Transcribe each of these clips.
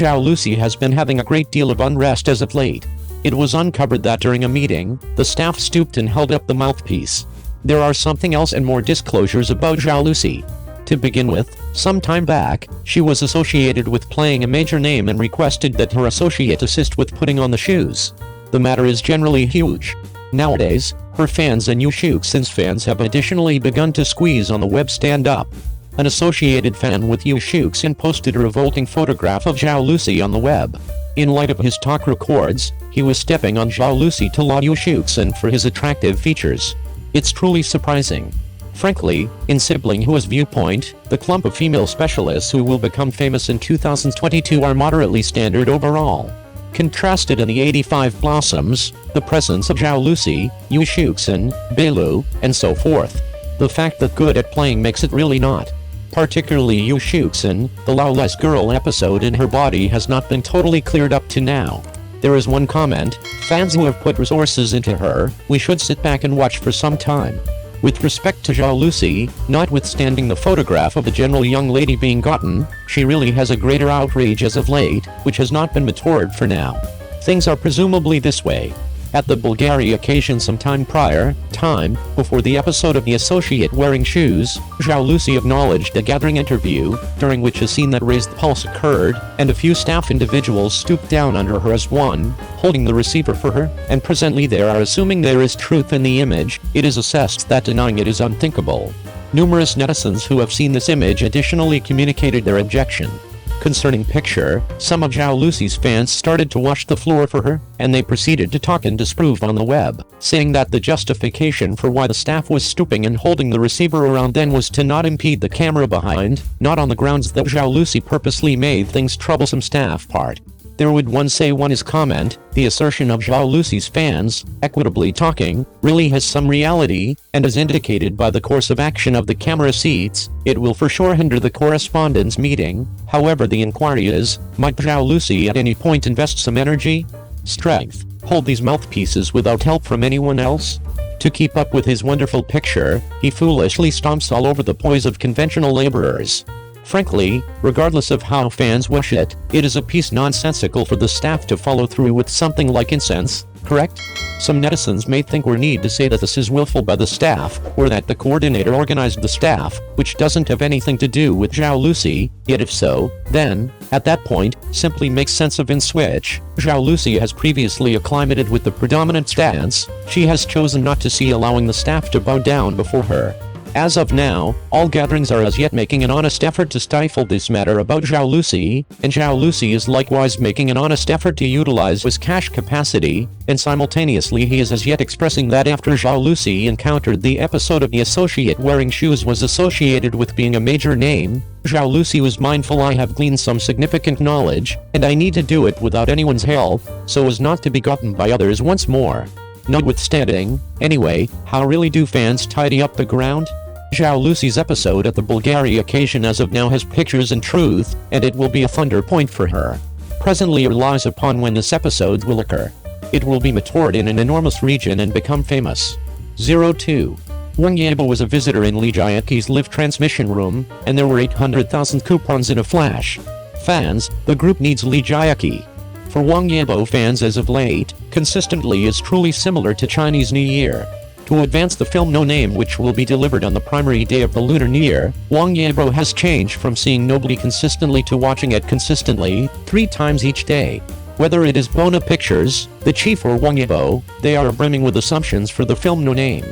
Zhao Lusi has been having a great deal of unrest as of late. It was uncovered that during a meeting, the staff stooped and held up the mouthpiece. There are something else and more disclosures about Zhao Lusi. To begin with, some time back, she was associated with playing a major name and requested that her associate assist with putting on the shoes. The matter is generally huge. Nowadays, her fans and Yu Shuxin's fans have additionally begun to squeeze on the web stand up. An associated fan with Yu Shuxin posted a revolting photograph of Zhao Lusi on the web. In light of his talk records, he was stepping on Zhao Lusi to laud Yu Shuxin for his attractive features. It's truly surprising. Frankly, in Sibling Hua's viewpoint, the clump of female specialists who will become famous in 2022 are moderately standard overall. Contrasted in the 85 Blossoms, the presence of Zhao Lusi, Yu Shuxin, Beilu, and so forth. The fact that good at playing makes it really not. Particularly Yu Shuxin, the lawless girl episode in her body has not been totally cleared up to now. There is one comment: fans who have put resources into her, we should sit back and watch for some time. With respect to Zhao Lusi, notwithstanding the photograph of the general young lady being gotten, she really has a greater outrage as of late, which has not been matured for now. Things are presumably this way. At the Bulgaria occasion some time before the episode of The Associate Wearing Shoes, Zhao Lusi acknowledged a gathering interview, during which a scene that raised the pulse occurred, and a few staff individuals stooped down under her as one, holding the receiver for her, and presently they are assuming there is truth in the image. It is assessed that denying it is unthinkable. Numerous netizens who have seen this image additionally communicated their objection. Concerning picture, some of Zhao Lusi's fans started to wash the floor for her, and they proceeded to talk and disprove on the web, saying that the justification for why the staff was stooping and holding the receiver around then was to not impede the camera behind, not on the grounds that Zhao Lusi purposely made things troublesome staff part. There would one say one is comment, the assertion of Zhao Lusi's fans, equitably talking, really has some reality, and as indicated by the course of action of the camera seats, it will for sure hinder the correspondence meeting. However, the inquiry is, might Zhao Lusi at any point invest some energy, strength, hold these mouthpieces without help from anyone else? To keep up with his wonderful picture, he foolishly stomps all over the poise of conventional laborers. Frankly, regardless of how fans wish it, it is a piece nonsensical for the staff to follow through with something like incense, correct? Some netizens may think we need to say that this is willful by the staff, or that the coordinator organized the staff, which doesn't have anything to do with Zhao Lusi, yet if so, then, at that point, simply makes sense of in switch. Zhao Lusi has previously acclimated with the predominant stance. She has chosen not to see allowing the staff to bow down before her. As of now, all gatherings are as yet making an honest effort to stifle this matter about Zhao Lusi, and Zhao Lusi is likewise making an honest effort to utilize his cash capacity, and simultaneously he is as yet expressing that after Zhao Lusi encountered the episode of The Associate Wearing Shoes was associated with being a major name, Zhao Lusi was mindful: I have gleaned some significant knowledge, and I need to do it without anyone's help, so as not to be gotten by others once more. Notwithstanding, anyway, how really do fans tidy up the ground? Zhao Lusi's episode at the Bulgaria occasion as of now has pictures and truth, and it will be a thunder point for her. Presently it relies upon when this episode will occur. It will be matured in an enormous region and become famous. 02. Wang Yibo was a visitor in Li Jiaqi's live transmission room, and there were 800,000 coupons in a flash. Fans, the group needs Li Jiaqi. For Wang Yibo fans as of late, consistently is truly similar to Chinese New Year. To advance the film No Name, which will be delivered on the primary day of the Lunar New Year, Wang Yibo has changed from seeing Nobody consistently to watching it consistently, 3 times each day. Whether it is Bona Pictures, the chief, or Wang Yibo, they are brimming with assumptions for the film No Name.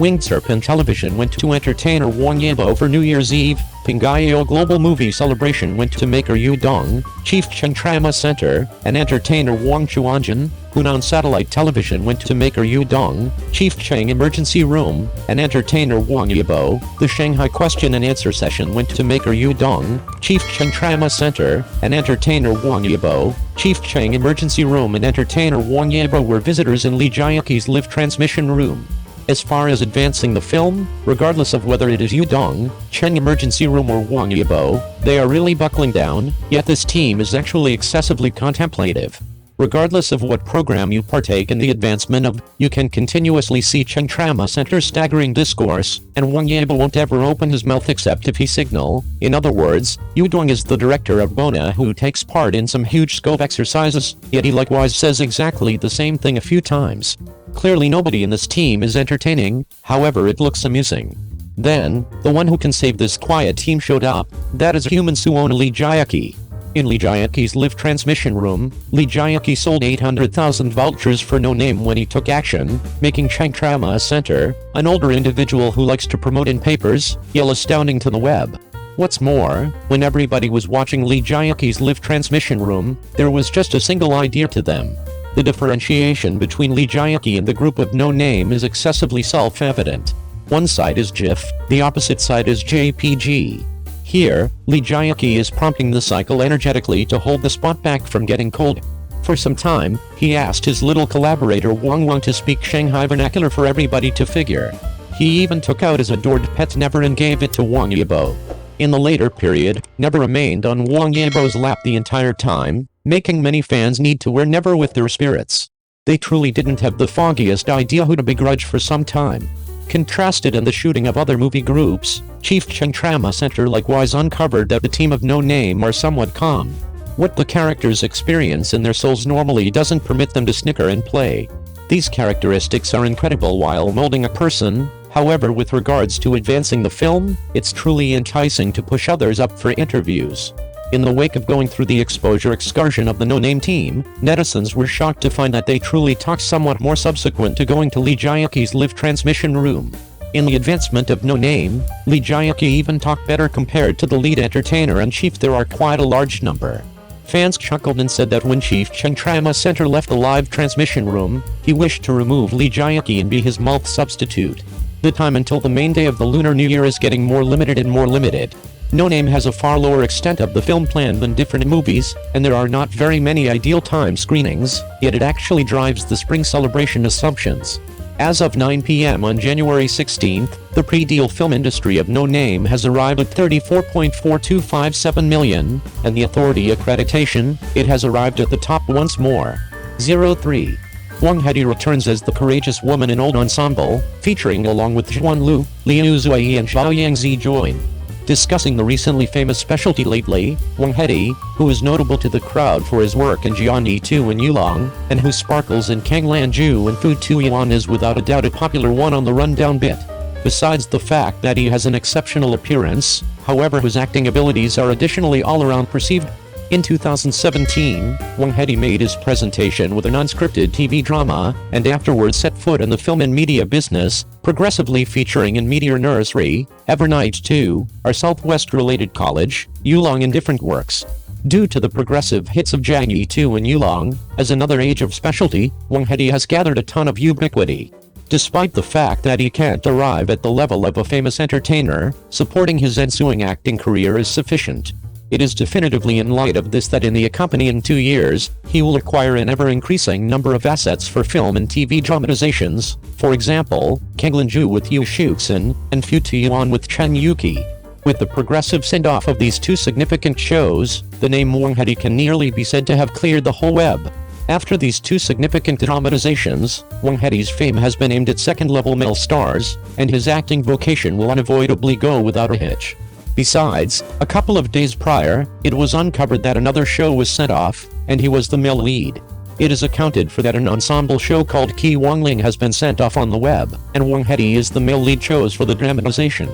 Winged Serpent Television went to entertainer Wang Yibo for New Year's Eve. Pingayo Global Movie Celebration went to maker Yu Dong. Chief Cheng Trauma Center and entertainer Wang Chuanjin. Hunan Satellite Television went to maker Yu Dong. Chief Cheng Emergency Room and entertainer Wang Yibo. The Shanghai Question and Answer Session went to maker Yu Dong. Chief Cheng Trauma Center and entertainer Wang Yibo. Chief Cheng Emergency Room and entertainer Wang Yibo were visitors in Li Jiaqi's live transmission room. As far as advancing the film, regardless of whether it is Yu Dong, Cheng Emergency Room, or Wang Yibo, they are really buckling down, yet this team is actually excessively contemplative. Regardless of what program you partake in the advancement of, you can continuously see Chen Trama Center's staggering discourse, and Wang Yibo won't ever open his mouth except if he signal. In other words, Yu Dong is the director of Bona who takes part in some huge scope exercises, yet he likewise says exactly the same thing a few times. Clearly nobody in this team is entertaining, however it looks amusing. Then, the one who can save this quiet team showed up, that is human Suona Li Jiaqi. In Li Jiaqi's live transmission room, Li Jiaqi sold 800,000 vouchers for no name when he took action, making Cheng Trama Center, an older individual who likes to promote in papers, yell astounding to the web. What's more, when everybody was watching Li Jiaqi's live transmission room, there was just a single idea to them. The differentiation between Li Jiaqi and the group of no name is excessively self-evident. One side is GIF, the opposite side is JPG. Here, Li Jiaqi is prompting the cycle energetically to hold the spot back from getting cold. For some time, he asked his little collaborator Wang to speak Shanghai vernacular for everybody to figure. He even took out his adored pet Never and gave it to Wang Yibo. In the later period, Never remained on Wang Yibo's lap the entire time, making many fans need to wear Never with their spirits. They truly didn't have the foggiest idea who to begrudge for some time. Contrasted in the shooting of other movie groups, Chief Cheng Trama Center likewise uncovered that the team of no name are somewhat calm. What the characters experience in their souls normally doesn't permit them to snicker and play. These characteristics are incredible while molding a person, however with regards to advancing the film, it's truly enticing to push others up for interviews. In the wake of going through the exposure excursion of the no-name team, netizens were shocked to find that they truly talked somewhat more subsequent to going to Li Jiaqi's live transmission room. In the advancement of no name, Li Jiaqi even talked better compared to the lead entertainer and chief. There are quite a large number. Fans chuckled and said that when Chief Cheng Trama Center left the live transmission room, he wished to remove Li Jiaqi and be his mouth substitute. The time until the main day of the Lunar New Year is getting more limited and more limited. No Name has a far lower extent of the film planned than different movies, and there are not very many ideal time screenings, yet it actually drives the spring celebration assumptions. As of 9 p.m. on January 16th, the pre-deal film industry of No Name has arrived at 34.4257 million, and the authority accreditation, it has arrived at the top once more. 03. Wang Hedi returns as the courageous woman in Old Ensemble, featuring along with Zhuan Lu, Liu Zui and Zhao Yangzi join. Discussing the recently famous specialty lately, Wang Hedi, who is notable to the crowd for his work in Jiani 2 and Yulong, and who sparkles in Kanglanju and Fu Tu Yuan, is without a doubt a popular one on the rundown bit. Besides the fact that he has an exceptional appearance, however his acting abilities are additionally all-around perceived. In 2017, Wang Hedi made his presentation with an unscripted TV drama, and afterwards set foot in the film and media business, progressively featuring in Meteor Nursery, Evernight 2, our Southwest-related college, Yulong in different works. Due to the progressive hits of Jiani 2 and Yulong, as another age of specialty, Wang Hedi has gathered a ton of ubiquity. Despite the fact that he can't arrive at the level of a famous entertainer, supporting his ensuing acting career is sufficient. It is definitively in light of this that in the accompanying 2 years, he will acquire an ever-increasing number of assets for film and TV dramatizations, for example, Kanglanju with Yu Shuxin, and Fu Tuan with Chen Yuki. With the progressive send-off of these two significant shows, the name Wang Hedi can nearly be said to have cleared the whole web. After these two significant dramatizations, Wang Hedi's fame has been aimed at second-level male stars, and his acting vocation will unavoidably go without a hitch. Besides, a couple of days prior, it was uncovered that another show was sent off, and he was the male lead. It is accounted for that an ensemble show called Qi Wangling has been sent off on the web, and Wang Hedi is the male lead chose for the dramatization.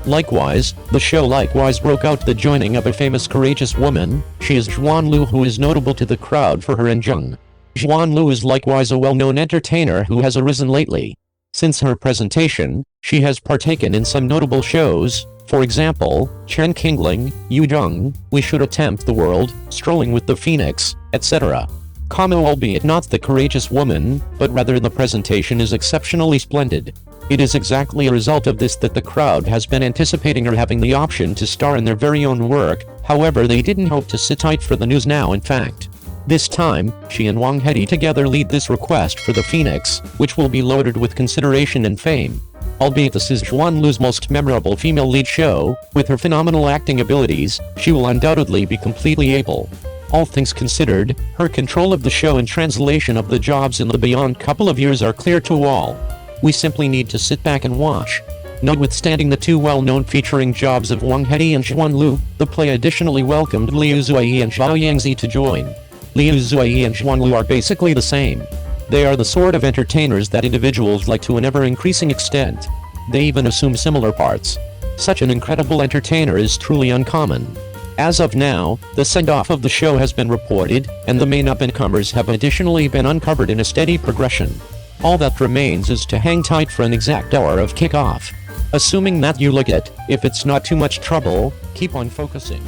Likewise, the show likewise broke out the joining of a famous courageous woman. She is Zhuan Lu, who is notable to the crowd for her Zheng. Zhuan Lu is likewise a well-known entertainer who has arisen lately. Since her presentation, she has partaken in some notable shows. For example, Chen Qingling, Yu Zheng, We Should Attempt the World, Strolling with the Phoenix, etc. Albeit not the courageous woman, but rather the presentation is exceptionally splendid. It is exactly a result of this that the crowd has been anticipating her having the option to star in their very own work, however they didn't hope to sit tight for the news now. In fact, this time, she and Wang Hedi together lead this request for the Phoenix, which will be loaded with consideration and fame. Albeit this is Zhuan Lu's most memorable female lead show, with her phenomenal acting abilities, she will undoubtedly be completely able. All things considered, her control of the show and translation of the jobs in the beyond couple of years are clear to all. We simply need to sit back and watch. Notwithstanding the two well-known featuring jobs of Wang Yibo and Xuan Lu, the play additionally welcomed Liu Zuyi and Zhao Yangzi to join. Liu Zuyi and Xuan Lu are basically the same. They are the sort of entertainers that individuals like to an ever-increasing extent. They even assume similar parts. Such an incredible entertainer is truly uncommon. As of now, the send-off of the show has been reported, and the main up-and-comers have additionally been uncovered in a steady progression. All that remains is to hang tight for an exact hour of kickoff. Assuming that you like it, if it's not too much trouble, keep on focusing.